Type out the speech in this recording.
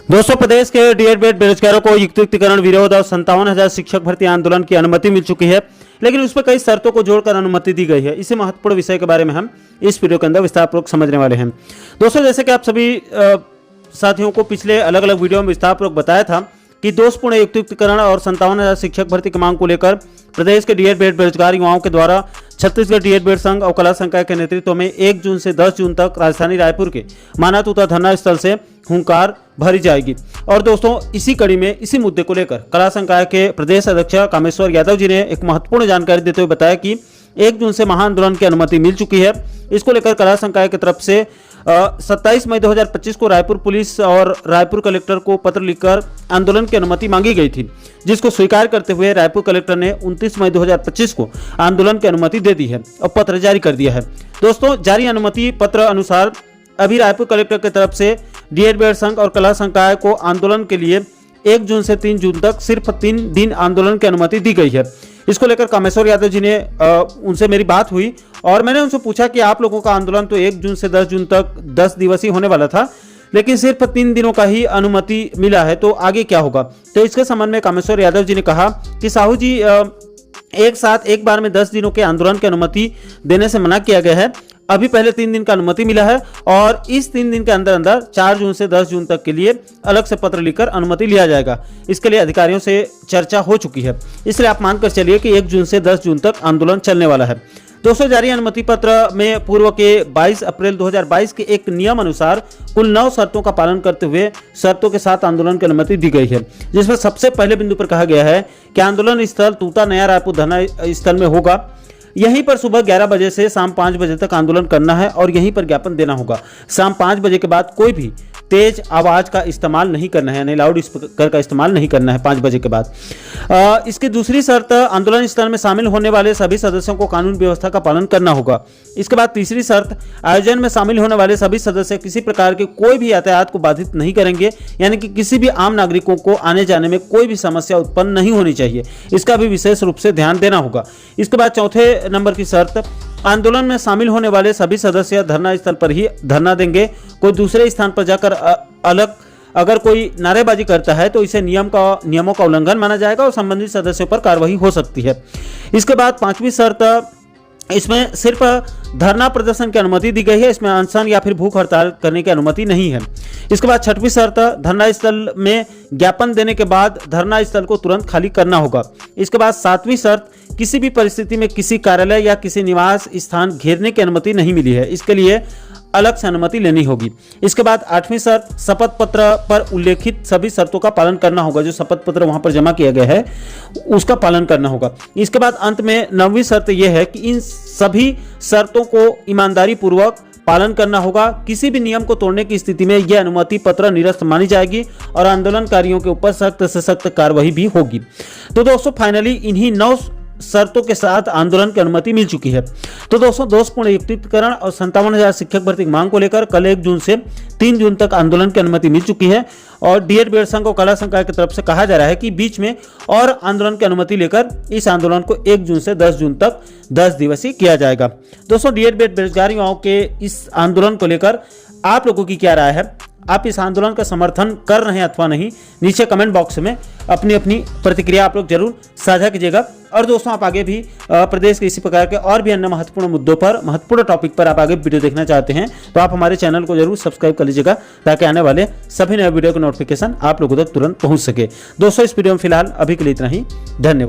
दोस्तों, प्रदेश के डीएड बेरोजगारों को युक्तिकरण विरोध और 57,000 शिक्षक भर्ती आंदोलन की अनुमति मिल चुकी है, लेकिन उस पर कई शर्तों को जोड़कर अनुमति दी गई है। इसी महत्वपूर्ण विषय के बारे में हम इस वीडियो के अंदर विस्तारपूर्वक समझने वाले हैं। दोस्तों, जैसे कि आप सभी साथियों को पिछले अलग अलग वीडियो में विस्तारपूर्वक बताया था कि दोषपूर्ण युक्तिकरण और 57,000 शिक्षक भर्ती की मांग को लेकर प्रदेश के डीएड बेरोजगार युवाओं के द्वारा छत्तीसगढ़ डीएड संघ और कला संकाय के नेतृत्व में 1 जून से 10 जून तक राजधानी रायपुर के माना तूता धरना स्थल से हुंकार भरी जाएगी। और दोस्तों, इसी कड़ी में इसी मुद्दे को लेकर कला संकाय के प्रदेश अध्यक्ष कामेश्वर यादव जी ने एक महत्वपूर्ण जानकारी देते हुए बताया कि 1 जून से महाआंदोलन की अनुमति मिल चुकी है। इसको लेकर कला संकाय की तरफ से 27 मई 2025 को रायपुर पुलिस और रायपुर कलेक्टर को पत्र लिखकर आंदोलन की अनुमति मांगी गई थी, जिसको स्वीकार करते हुए रायपुर कलेक्टर ने 29 मई 2025 को आंदोलन की अनुमति दे दी है और पत्र जारी कर दिया है। दोस्तों, जारी अनुमति पत्र अनुसार अभी रायपुर कलेक्टर की तरफ से डीएड संघ और कला संकाय को आंदोलन के लिए 1 जून से 3 जून तक सिर्फ 3 दिन आंदोलन की अनुमति दी गई है। इसको लेकर कामेश्वर यादव जी ने उनसे मेरी बात हुई और मैंने उनसे पूछा कि आप लोगों का आंदोलन तो 1 जून से 10 जून तक 10 दिवसीय होने वाला था, लेकिन सिर्फ 3 दिनों का ही अनुमति मिला है, तो आगे क्या होगा? तो इसके संबंध में कामेश्वर यादव जी ने कहा कि साहू जी, एक साथ एक बार में 10 दिनों के आंदोलन की अनुमति देने से मना किया गया है। अभी पहले 3 दिन का अनुमति मिला है और इस 3 दिन के अंदर अंदर 4 जून से 10 जून तक के लिए अलग से पत्र लिखकर अनुमति लिया जाएगा। इसके लिए अधिकारियों से चर्चा हो चुकी है, इसलिए आप मानकर चलिए कि 1 जून से 10 जून तक आंदोलन चलने वाला है। दोस्तों, जारी अनुमति पत्र में पूर्व के 22 अप्रैल 2022 के एक नियम अनुसार कुल 9 शर्तों का पालन करते हुए शर्तों के साथ आंदोलन की अनुमति दी गई है, जिसमें सबसे पहले बिंदु पर कहा गया है कि आंदोलन स्थल तूता नया रायपुर धरना स्थल में होगा। यहीं पर सुबह 11 बजे से शाम 5 बजे तक आंदोलन करना है और यहीं पर ज्ञापन देना होगा। शाम 5 बजे के बाद कोई भी तेज आवाज का इस्तेमाल नहीं करना है, यानी लाउड स्पीकर का इस्तेमाल नहीं करना है 5 बजे के बाद। इसकी दूसरी शर्त, आंदोलन स्थल में शामिल होने वाले सभी सदस्यों को कानून व्यवस्था का पालन करना होगा। इसके बाद तीसरी शर्त, आयोजन में शामिल होने वाले सभी सदस्य किसी प्रकार के कोई भी यातायात को बाधित नहीं करेंगे, यानी कि किसी भी आम नागरिकों को आने जाने में कोई भी समस्या उत्पन्न नहीं होनी चाहिए। इसका भी विशेष रूप से ध्यान देना होगा। इसके बाद चौथे नंबर की शर्त, आंदोलन में शामिल होने वाले सभी सदस्य धरना स्थल पर ही धरना देंगे। कोई दूसरे स्थान पर जाकर अलग अगर कोई नारेबाजी करता है तो इसे नियमों का उल्लंघन माना जाएगा और संबंधित सदस्यों पर कार्रवाई हो सकती है। इसके बाद 5वीं शर्त, इसमें सिर्फ धरना प्रदर्शन की अनुमति दी गई है, इसमें अनशन या फिर भूख हड़ताल करने की अनुमति नहीं है। इसके बाद 6वीं शर्त, धरना स्थल में ज्ञापन देने के बाद धरना स्थल को तुरंत खाली करना होगा। इसके बाद 7वीं शर्त, किसी भी परिस्थिति में किसी कार्यालय या किसी निवास स्थान घेरने की अनुमति नहीं मिली है, इसके लिए अलग से अनुमति लेनी होगी। इसके बाद 8वीं शर्त, शपथ पत्र पर उल्लेखित सभी शर्तों का पालन करना होगा। जो शपथ पत्र वहां पर जमा किया गया है उसका पालन करना होगा। इसके बाद अंत में 9वीं शर्त यह है कि इन सभी शर्तों को ईमानदारी पूर्वक पालन करना होगा। किसी भी नियम को तोड़ने की स्थिति में यह अनुमति पत्र निरस्त मानी जाएगी और आंदोलनकारियों के ऊपर सख्त से सख्त कार्रवाई भी होगी। तो दोस्तों, फाइनली इन्हीं 9 शर्तों के साथ आंदोलन की अनुमति मिल चुकी है। तो दोस्तों, दोषपूर्ण युक्तिकरण और 57,000 शिक्षक भर्ती की मांग को लेकर कल 1 जून से 3 जून तक आंदोलन की अनुमति मिल चुकी है और डीएड संघ और कला संकाय की तरफ से कहा जा रहा है कि बीच में और आंदोलन की अनुमति लेकर इस आंदोलन को 1 जून से 10 जून तक 10 दिवसीय किया जाएगा। दोस्तों, डीएड बेरोजगार युवाओं के इस आंदोलन को लेकर आप लोगों की क्या राय है? आप इस आंदोलन का समर्थन कर रहे हैं अथवा नहीं? नीचे कमेंट बॉक्स में अपनी अपनी प्रतिक्रिया आप लोग जरूर साझा कीजिएगा। और दोस्तों, आप आगे भी प्रदेश के इसी प्रकार के और भी अन्य महत्वपूर्ण मुद्दों पर, महत्वपूर्ण टॉपिक पर आप आगे वीडियो देखना चाहते हैं तो आप हमारे चैनल को जरूर सब्सक्राइब कर लीजिएगा, ताकि आने वाले सभी नए वीडियो का नोटिफिकेशन आप लोगों तक तुरंत पहुंच सके। दोस्तों, इस वीडियो में फिलहाल अभी के लिए इतना ही। धन्यवाद।